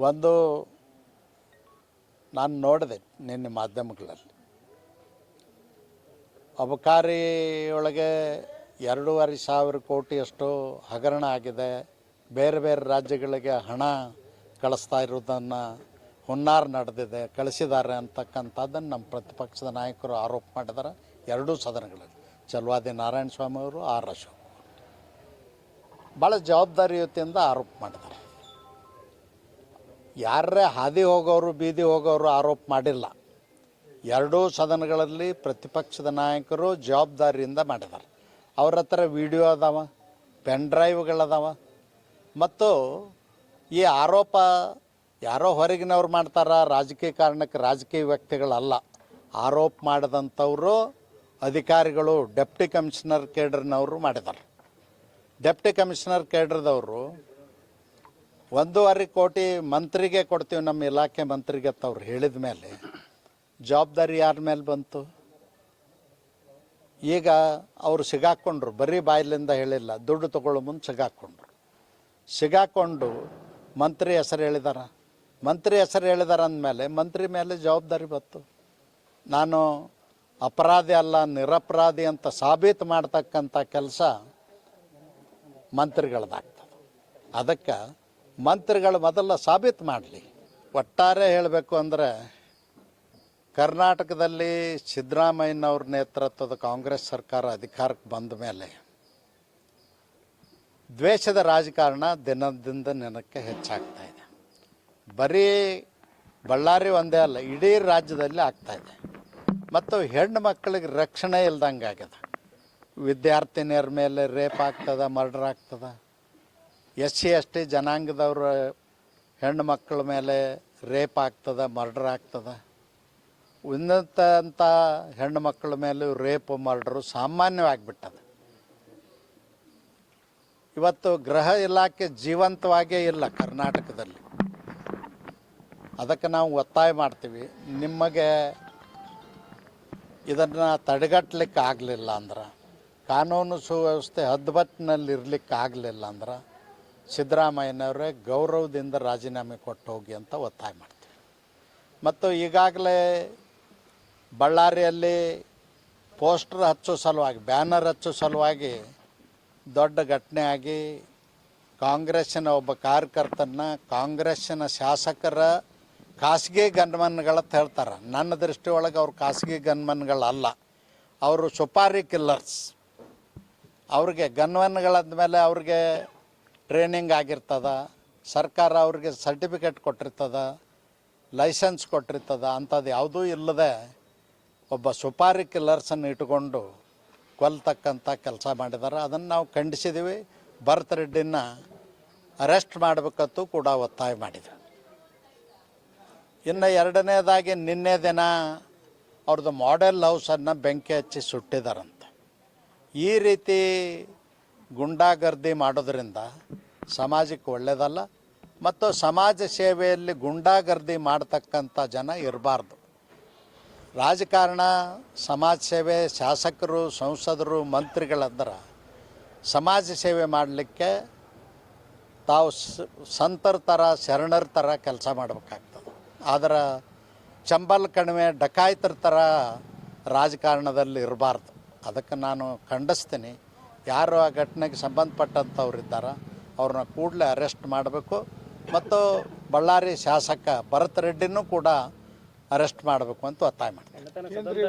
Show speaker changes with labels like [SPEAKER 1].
[SPEAKER 1] ಒಂದು ನಾನು ನೋಡಿದೆ ನಿನ್ನೆ ಮಾಧ್ಯಮಗಳಲ್ಲಿ ಅಬಕಾರಿ ಒಳಗೆ 2,500 ಕೋಟಿಯಷ್ಟು ಹಗರಣ ಆಗಿದೆ. ಬೇರೆ ಬೇರೆ ರಾಜ್ಯಗಳಿಗೆ ಹಣ ಕಳಿಸ್ತಾ ಇರೋದನ್ನು ಹುನ್ನಾರ ನಡೆದಿದೆ, ಕಳಿಸಿದ್ದಾರೆ ಅಂತಕ್ಕಂಥದ್ದನ್ನು ನಮ್ಮ ಪ್ರತಿಪಕ್ಷದ ನಾಯಕರು ಆರೋಪ ಮಾಡಿದ್ದಾರೆ. ಎರಡೂ ಸದನಗಳಲ್ಲಿ ಚಲವಾದಿ ನಾರಾಯಣ ಸ್ವಾಮಿ ಅವರು, ಆರ್ ಅಶೋಕ್ ಭಾಳ ಜವಾಬ್ದಾರಿಯುತಿಯಿಂದ ಆರೋಪ ಮಾಡಿದ್ದಾರೆ. ಯಾರೇ ಹಾದಿ ಹೋಗೋರು ಬೀದಿ ಹೋಗೋರು ಆರೋಪ ಮಾಡಿಲ್ಲ. ಎರಡೂ ಸದನಗಳಲ್ಲಿ ಪ್ರತಿಪಕ್ಷದ ನಾಯಕರು ಜವಾಬ್ದಾರಿಯಿಂದ ಮಾಡಿದ್ದಾರೆ. ಅವ್ರ ಹತ್ರ ವಿಡಿಯೋ ಅದಾವ, ಪೆನ್ ಡ್ರೈವ್ಗಳದಾವ. ಮತ್ತು ಈ ಆರೋಪ ಯಾರೋ ಹೊರಗಿನವ್ರು ಮಾಡ್ತಾರ, ರಾಜಕೀಯ ಕಾರಣಕ್ಕೆ ರಾಜಕೀಯ ವ್ಯಕ್ತಿಗಳಲ್ಲ. ಆರೋಪ ಮಾಡಿದಂಥವರು ಅಧಿಕಾರಿಗಳು, ಡೆಪ್ಟಿ ಕಮಿಷನರ್ ಕೇಡ್ರಿನವರು ಮಾಡಿದ್ದಾರೆ. ಡೆಪ್ಟಿ ಕಮಿಷನರ್ ಕೇಡ್ರದವರು 1.5 ಕೋಟಿ ಮಂತ್ರಿಗೆ ಕೊಡ್ತೀವಿ, ನಮ್ಮ ಇಲಾಖೆ ಮಂತ್ರಿಗೆ ಅಂತ ಅವ್ರು ಹೇಳಿದ ಮೇಲೆ ಜವಾಬ್ದಾರಿ ಯಾರ ಮೇಲೆ ಬಂತು? ಈಗ ಅವರು ಸಿಗಾಕ್ಕೊಂಡ್ರು, ಬರೀ ಬಾಯಿಲಿಂದ ಹೇಳಿಲ್ಲ, ದುಡ್ಡು ತೊಗೊಳ್ಳೋ ಮುಂದೆ ಸಿಗಾಕ್ಕೊಂಡು ಮಂತ್ರಿ ಹೆಸರು ಹೇಳಿದಾರ. ಮಂತ್ರಿ ಹೆಸರು ಹೇಳಿದಾರ ಅಂದಮೇಲೆ ಮಂತ್ರಿ ಮೇಲೆ ಜವಾಬ್ದಾರಿ ಬಂತು. ನಾನು ಅಪರಾಧಿ ಅಲ್ಲ, ನಿರಪರಾಧಿ ಅಂತ ಸಾಬೀತು ಮಾಡ್ತಕ್ಕಂಥ ಕೆಲಸ ಮಂತ್ರಿಗಳದಾಗ್ತದೆ. ಅದಕ್ಕೆ ಮಂತ್ರಿಗಳು ಮೊದಲ ಸಾಬೀತು ಮಾಡಲಿ. ಒಟ್ಟಾರೆ ಹೇಳಬೇಕು ಅಂದರೆ ಕರ್ನಾಟಕದಲ್ಲಿ ಸಿದ್ದರಾಮಯ್ಯನವ್ರ ನೇತೃತ್ವದ ಕಾಂಗ್ರೆಸ್ ಸರ್ಕಾರ ಅಧಿಕಾರಕ್ಕೆ ಬಂದ ಮೇಲೆ ದ್ವೇಷದ ರಾಜಕಾರಣ ದಿನದಿಂದ ದಿನಕ್ಕೆ ಹೆಚ್ಚಾಗ್ತಾ ಇದೆ. ಬರೀ ಬಳ್ಳಾರಿ ಒಂದೇ ಅಲ್ಲ, ಇಡೀ ರಾಜ್ಯದಲ್ಲಿ ಆಗ್ತಾಯಿದೆ. ಮತ್ತು ಹೆಣ್ಣು ಮಕ್ಕಳಿಗೆ ರಕ್ಷಣೆ ಇಲ್ದಂಗೆ ಆಗ್ಯದ. ವಿದ್ಯಾರ್ಥಿನಿಯರ ಮೇಲೆ ರೇಪ್ ಆಗ್ತದೆ, ಮರ್ಡರ್ ಆಗ್ತದೆ. SC ST ಜನಾಂಗದವ್ರ ಹೆಣ್ಣು ಮಕ್ಕಳ ಮೇಲೆ ರೇಪ್ ಆಗ್ತದೆ, ಮರ್ಡರ್ ಆಗ್ತದೆ. ಉನ್ನತ ಅಂತ ಹೆಣ್ಣು ಮಕ್ಕಳ ಮೇಲೆ ರೇಪ್ ಮರ್ಡರು ಸಾಮಾನ್ಯವಾಗಿಬಿಟ್ಟದ. ಇವತ್ತು ಗೃಹ ಇಲಾಖೆ ಜೀವಂತವಾಗೇ ಇಲ್ಲ ಕರ್ನಾಟಕದಲ್ಲಿ. ಅದಕ್ಕೆ ನಾವು ಒತ್ತಾಯ ಮಾಡ್ತೀವಿ, ನಿಮಗೆ ಇದನ್ನು ತಡೆಗಟ್ಟಲಿಕ್ಕೆ ಆಗಲಿಲ್ಲ ಅಂದ್ರೆ, ಕಾನೂನು ಸುವ್ಯವಸ್ಥೆ ಹದ್ಬತ್ತಿನಲ್ಲಿ ಇರಲಿಕ್ಕೆ ಆಗಲಿಲ್ಲ ಅಂದ್ರೆ ಸಿದ್ದರಾಮಯ್ಯನವರೇ ಗೌರವದಿಂದ ರಾಜೀನಾಮೆ ಕೊಟ್ಟು ಹೋಗಿ ಅಂತ ಒತ್ತಾಯ ಮಾಡ್ತೀವಿ. ಮತ್ತು ಈಗಾಗಲೇ ಬಳ್ಳಾರಿಯಲ್ಲಿ ಪೋಸ್ಟರ್ ಹಚ್ಚೋ ಸಲುವಾಗಿ, ಬ್ಯಾನರ್ ಹಚ್ಚೋ ಸಲುವಾಗಿ ದೊಡ್ಡ ಘಟನೆ ಆಗಿ ಕಾಂಗ್ರೆಸ್ಸಿನ ಒಬ್ಬ ಕಾರ್ಯಕರ್ತನ ಕಾಂಗ್ರೆಸ್ಸಿನ ಶಾಸಕರ ಖಾಸಗಿ ಗನ್ಮನ್ಗಳಂತ ಹೇಳ್ತಾರೆ. ನನ್ನ ದೃಷ್ಟಿ ಒಳಗೆ ಅವ್ರು ಖಾಸಗಿ ಗನ್ಮನ್ಗಳಲ್ಲ, ಅವರು ಸುಪಾರಿ ಕಿಲ್ಲರ್ಸ್. ಅವ್ರಿಗೆ ಗನ್ಮನ್ಗಳಾದ ಮೇಲೆ ಅವ್ರಿಗೆ ಟ್ರೈನಿಂಗ್ ಆಗಿರ್ತದ, ಸರ್ಕಾರ ಅವ್ರಿಗೆ ಸರ್ಟಿಫಿಕೇಟ್ ಕೊಟ್ಟಿರ್ತದ, ಲೈಸೆನ್ಸ್ ಕೊಟ್ಟಿರ್ತದ. ಅಂಥದ್ದು ಯಾವುದೂ ಇಲ್ಲದೆ ಒಬ್ಬ ಸುಪಾರಿ ಕಿಲ್ಲರ್ಸನ್ನು ಇಟ್ಕೊಂಡು ಕೊಲ್ತಕ್ಕಂಥ ಕೆಲಸ ಮಾಡಿದ್ದಾರೆ. ಅದನ್ನು ನಾವು ಖಂಡಿಸಿದ್ದೀವಿ. ಭರತ್ ರೆಡ್ಡಿನ ಅರೆಸ್ಟ್ ಮಾಡಬೇಕಂತೂ ಕೂಡ ಒತ್ತಾಯ ಮಾಡಿದ್ವಿ. ಇನ್ನು ಎರಡನೇದಾಗಿ ನಿನ್ನೆ ದಿನ ಅವ್ರದ್ದು ಮಾಡೆಲ್ ಹೌಸನ್ನು ಬೆಂಕಿ ಹಚ್ಚಿ ಸುಟ್ಟಿದ್ದಾರಂತೆ. ಈ ರೀತಿ ಗುಂಡಾಗರ್ದಿ ಮಾಡೋದ್ರಿಂದ ಸಮಾಜಕ್ಕೆ ಒಳ್ಳೆಯದಲ್ಲ. ಮತ್ತು ಸಮಾಜ ಸೇವೆಯಲ್ಲಿ ಗುಂಡಾಗರ್ದಿ ಮಾಡ್ತಕ್ಕಂಥ ಜನ ಇರಬಾರ್ದು. ರಾಜಕಾರಣ, ಸಮಾಜ ಸೇವೆ, ಶಾಸಕರು, ಸಂಸದರು, ಮಂತ್ರಿಗಳಂದ್ರೆ ಸಮಾಜ ಸೇವೆ ಮಾಡಲಿಕ್ಕೆ ತಾವು ಸಂತರ ಥರ, ಶರಣರ ಥರ ಕೆಲಸ ಮಾಡಬೇಕಾಗ್ತದೆ. ಆದರೆ ಚಂಬಲ್ ಕಣಿವೆ ಡಕಾಯಿತರ ಥರ ರಾಜಕಾರಣದಲ್ಲಿ ಇರಬಾರ್ದು. ಅದಕ್ಕೆ ನಾನು ಖಂಡಿಸ್ತೀನಿ. ಯಾರು ಆ ಘಟನೆಗೆ ಸಂಬಂಧಪಟ್ಟಂಥವ್ರು ಇದ್ದಾರೆ ಅವ್ರನ್ನ ಕೂಡಲೇ ಅರೆಸ್ಟ್ ಮಾಡಬೇಕು. ಮತ್ತು ಬಳ್ಳಾರಿ ಶಾಸಕ ಭರತ್ ರೆಡ್ಡಿನೂ ಕೂಡ ಅರೆಸ್ಟ್ ಮಾಡಬೇಕು ಅಂತ ಒತ್ತಾಯ ಮಾಡ್ತೀನಿ.